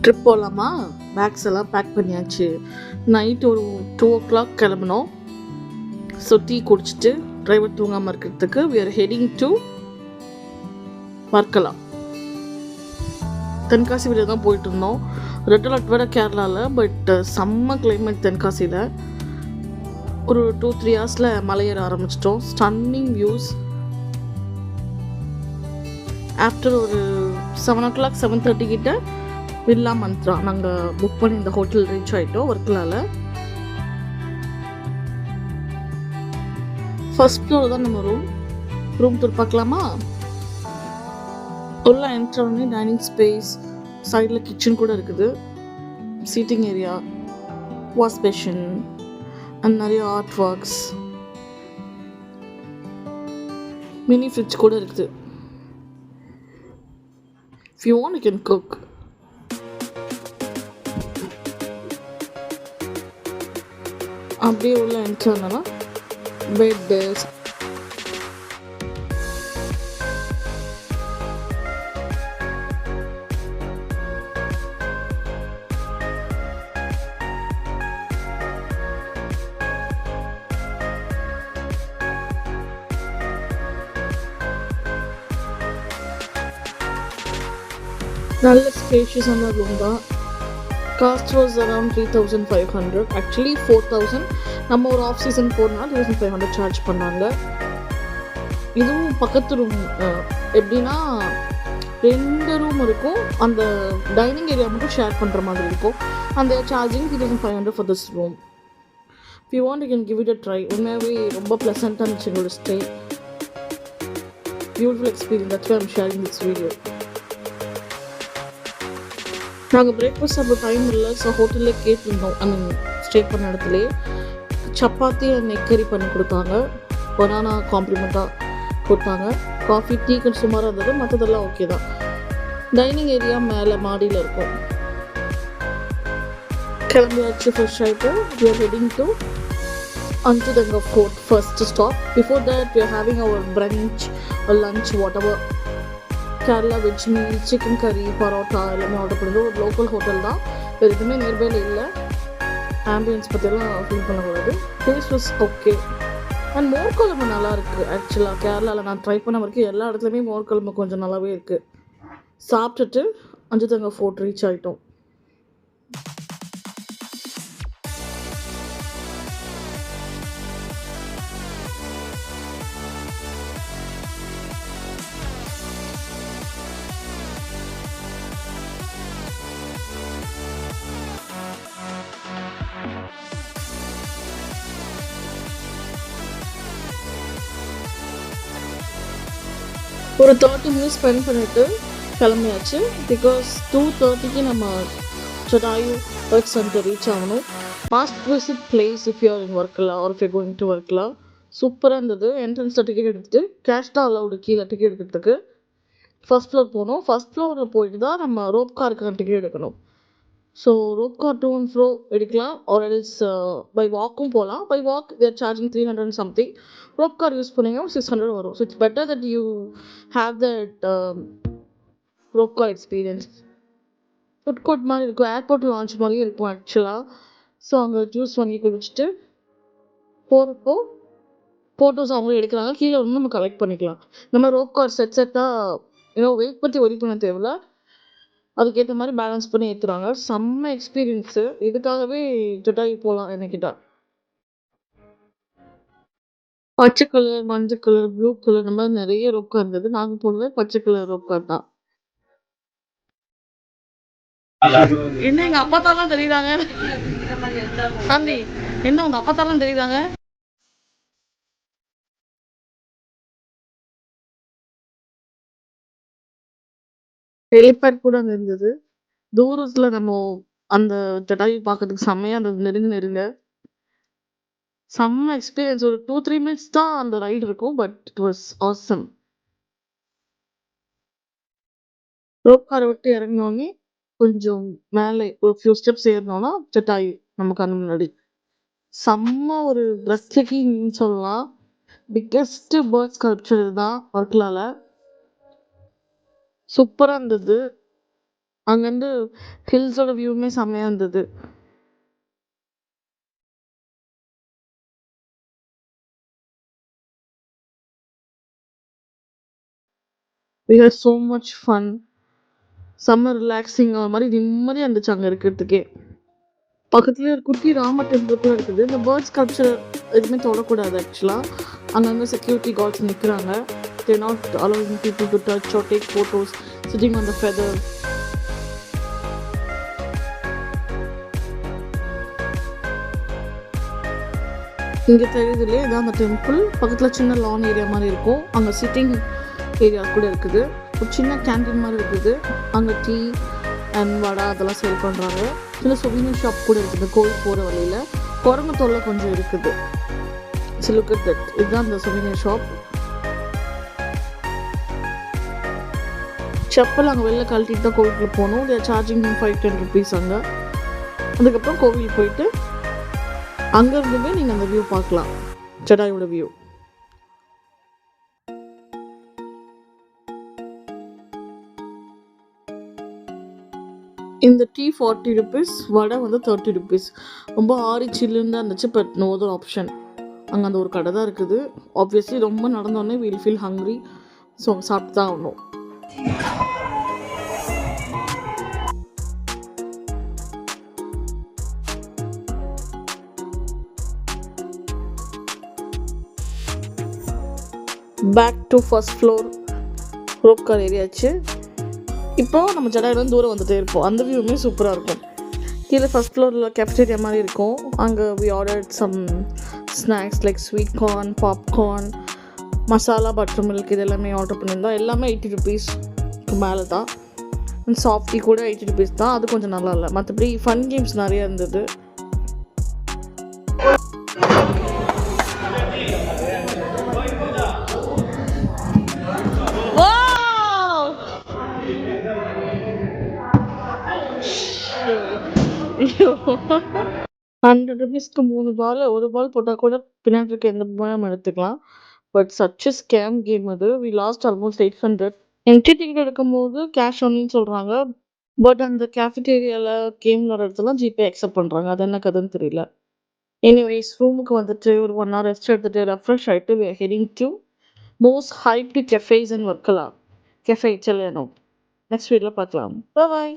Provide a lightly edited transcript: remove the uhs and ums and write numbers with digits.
Trip போகலாமா? Packs எல்லாம் back பண்ணியாச்சு. நைட் ஒரு 2 o'clock கிளம்பினோம். ஸோ டீ குடிச்சிட்டு டிரைவர் தூங்காமல் இருக்கிறதுக்கு we are heading to Varkala. Tenkasi வழியாக தான் போயிட்டு இருந்தோம். ரெட் அலர்ட் வேறு கேரளாவில், பட் செம்ம கிளைமேட் தென்காசியில். ஒரு 2-3 hours மலையேற ஆரம்பிச்சிட்டோம். Stunning views. ஆஃப்டர் ஒரு 7 o'clock 7:30 கிட்ட வில்லா மந்த்ரா நாங்கள் புக் பண்ணி இந்த ஹோட்டல் ரீச் ஆகிட்டோம் வர்க்கலாவில். ஃபர்ஸ்ட் ஃப்ளோர் தான் நம்ம ரூம் டூர் பார்க்கலாமா? உள்ள என்ட்ரு பண்ணி டைனிங் ஸ்பேஸ், சைடில் கிச்சன் கூட இருக்குது, seating area, wash basin and நிறைய ஆர்ட் ஒர்க்ஸ், மினி ஃப்ரிட்ஜ் கூட இருக்குது. If you want, you can cook. அப்படியே உள்ள என்ட்ரு பண்ணனா பெட்டு, நல்ல ஸ்பேஷியஸான ரூம் தான். Cost was around 3,500. ஆக்சுவலி 4,000. நம்ம ஒரு ஆஃப் சீசன் போனால் 2,500 சார்ஜ் பண்ணாங்க. இதுவும் பக்கத்து ரூம். எப்படின்னா 2 ரூம் இருக்கும், அந்த டைனிங் ஏரியா மட்டும் ஷேர் பண்ணுற மாதிரி இருக்கும். அந்த charging 3,500 for this room. If you want, you can give it a try. உண்மையாகவே ரொம்ப ப்ளசண்ட்டாக இருந்துச்சு எங்களோட stay. Beautiful experience. that's why I'm sharing this video. நாங்கள் பிரேக்ஃபாஸ்ட் சாப்பிட டைம் இல்லை, ஸோ ஹோட்டலில் கேட்டிருந்தோம். ஸ்டே பண்ண இடத்துல சப்பாத்தி அண்ட் எக் கறி பண்ணி கொடுத்தாங்க. பனானா காம்ப்ளிமெண்ட்டாக கொடுத்தாங்க. காஃபி, டீ கொஞ்சம் சுமாராக இருந்தது, மற்றதெல்லாம் ஓகே தான். டைனிங் ஏரியா மேலே மாடியில் இருக்கும். கிளம்பியாச்சு ஃப்ரெஷ் ஆகிட்டு we are heading to Anjudanga Fort, first stop. Before that we are having our brunch or lunch, whatever. Kerala veg meal, chicken கறி, பரோட்டா எல்லாமே ஆர்டர் பண்ணுறது. ஒரு லோக்கல் ஹோட்டல் தான், வேறு எதுவுமே நியர்பையில் இல்லை. ஆம்பியன்ஸ் பற்றியெல்லாம் ஃபீல் பண்ணக்கூடாது. Taste was okay. And more குழம்பு நல்லாயிருக்கு. ஆக்சுவலாக கேரளாவில் நான் ட்ரை பண்ண வரைக்கும் எல்லா இடத்துலையுமே மோர் குழம்பு கொஞ்சம் நல்லாவே இருக்குது. சாப்பிட்டுட்டு அஞ்சுதங்கா ஃபோர்ட் ரீச் ஆகிட்டோம். ஒரு 30 minutes ஸ்பெண்ட் பண்ணிவிட்டு கிளம்பியாச்சு. பிகாஸ் 2:30 நம்ம ஜடாயு ஒர்க் சென்டர் ரீச் ஆகணும். Must visit place if you are in Varkala or if you going to Varkala. சூப்பராக இருந்தது. என்ட்ரன்ஸில் டிக்கெட் எடுத்துகிட்டு கேஷ் தான் அலவுடு கீழே டிக்கெட் எடுக்கிறதுக்கு. ஃபர்ஸ்ட் ஃப்ளோர் போகணும். ஃபர்ஸ்ட் ஃப்ளோரில் போயிட்டு தான் நம்ம ரோப் காருக்கு டிக்கெட் எடுக்கணும். So rope car to and fro எடுக்கலாம், ஆர் எல்ஸ் பை வாக்கும் போகலாம். By walk they are charging 300 and something. Rope car use பண்ணிங்கன்னா 600 வரும். So it's better that you have that rope car experience. Food court மாதிரி இருக்கும், airport launch மாதிரியும் இருக்கும் ஆக்சுவலாக. ஸோ அங்கே ஜூஸ் வாங்கி குடிச்சிட்டு போகிறப்போ ஃபோட்டோஸ் அவங்களும் எடுக்கிறாங்க. கீழே வந்து நம்ம கலெக்ட் பண்ணிக்கலாம். நம்ம ரோப் கார் செட்டாக வெயிட் பற்றி ஒரி பண்ண தேவையில்ல, அதுக்கேற்ற மாதிரி பேலன்ஸ் பண்ணி ஏற்றுறாங்க. செம்ம எக்ஸ்பீரியன்ஸு. இதுக்காகவே ஜடாயு போகலாம் என்கிட்ட. பச்சை கலர், மஞ்சள் கலர், ப்ளூ கலர், இந்த மாதிரி நிறைய ரோப் கார் இருந்தது. நாங்கள் போனது பச்சை கலர் ரோப் கார் தான். என்ன எங்கள் அப்பா தாலாம் தெரியுறாங்க? சாந்தி, என்ன உங்கள் அப்பா தாலாம் தெரியுறாங்க? ஹெலிபேட் கூட அங்கே இருந்தது. தூரத்தில் நம்ம அந்த ஜடாயு பார்க்கறதுக்கு செம்மையாக இருந்தது. நெருங்க செம்ம எக்ஸ்பீரியன்ஸ். ஒரு 2-3 minutes தான் அந்த ரைடு இருக்கும், but it was awesome. Rope காரை விட்டு இறங்கினோடனே கொஞ்சம் மேலே ஒரு ஃபியூ ஸ்டெப்ஸ் ஏறினோன்னா ஜடாயு நமக்கு அந்த முன்னாடி. செம்ம ஒரு பிரஸ்டேக்கிங்னு சொல்லலாம். பிக்கெஸ்ட் பேர்ட் ஸ்கல்ப்சர் இதுதான் வர்க்கலாவில். சூப்பராக இருந்தது. அங்கேருந்து ஹில்ஸோட வியூவுமே செம்மையாக இருந்தது. we had so much fun. செம்ம ரிலாக்ஸிங் ஒரு மாதிரி நிம்மதியாக இருந்துச்சு அங்கே இருக்கிறதுக்கே. பக்கத்துலேயே ஒரு குட்டி ராமர் டெம்பிள் கூட இருக்குது. இந்த பேர்ட்ஸ் கல்ச்சர் எதுவுமே தொடக்கூடாது ஆக்சுவலாக. அங்கங்கே செக்யூரிட்டி கார்ட்ஸ் நிற்கிறாங்க. They're not allowing people to touch or take photos sitting on the feather. இங்கே தெரியுது இல்லையா, இதான் அந்த டெம்பிள். பக்கத்தில் சின்ன லான் ஏரியா மாதிரி இருக்கும். அங்கே சிட்டிங் ஏரியா கூட இருக்குது. ஒரு சின்ன கேண்டீன் மாதிரி இருக்குது. அங்கே டீ அண்ட் வடை அதெல்லாம் சேல் பண்ணுறாங்க. சின்ன சுவீனியர் ஷாப் கூட இருக்குது கோவில் போகிற வழியில். குரங்கு தொல்லை கொஞ்சம் இருக்குது. look at that. இதுதான் அந்த சுவீனியர் ஷாப். செப்பல் அங்கே வெளில கழட்டிட்டு தான் கோவிலுக்குள்ள போகணும். தேர் சார்ஜிங் 5-10 rupees அங்கே. அதுக்கப்புறம் கோவில் போயிட்டு அங்கே இருந்துமே நீங்கள் அந்த வியூ பார்க்கலாம், ஜடாயோட வியூ. இந்த டீ 40 rupees, வடை வந்து 30 rupees. ரொம்ப ஆறி சில்லுன்னு தான் இருந்துச்சு. But no other option. அங்கே அந்த ஒரு கடை தான் இருக்குது. ஆப்வியஸ்லி ரொம்ப நடந்தோடனே வில் ஃபீல் ஹங்க்ரி. ஸோ சாப்பிட்டு தான் ஆகணும். Back to first floor rope car ஏரியாச்சு. இப்போது நம்ம ஜடாயிலேருந்து தூரம் வந்துகிட்டே இருப்போம். அந்த வியூவுமே சூப்பராக இருக்கும். கீழே ஃபர்ஸ்ட் ஃப்ளோரில் கேஃப்டேரியா மாதிரி இருக்கும். அங்கே we ordered some snacks like sweet corn, popcorn, masala, butter milk, இது எல்லாமே ஆர்டர் பண்ணியிருந்தோம். எல்லாமே 80 rupees மேலே தான். சாஃப்ட் டீ கூட 80 rupees தான். அது கொஞ்சம் நல்லா இல்லை. மற்றபடி ஃபன் கேம்ஸ் நிறையா இருந்தது. ₹100க்கு 3 பால். ஒரு பால் போட்டால் கூட பின்னாடி இருக்க எந்த பாலும் எடுத்துக்கலாம். But such a scam game அது. We lost almost 800. Entry ticket எடுக்கும்போது கேஷ் ஒன்லின்னு சொல்கிறாங்க. பட் அந்த கேஃபிடேரியாவில் கேம் விளாட்ற இடத்துலாம் ஜிபே அக்செப்ட் பண்ணுறாங்க. அது என்ன கதைன்னு தெரியல. எனிவேஸ் ரூமுக்கு வந்துட்டு ஒரு 1 hour ரெஸ்ட் எடுத்துகிட்டு ரெஃப்ரெஷ் ஆகிட்டு we are heading to most hyped cafes in Varkala. Cafe Italiano. Next வீடியோவில் பார்க்கலாம். பாய்.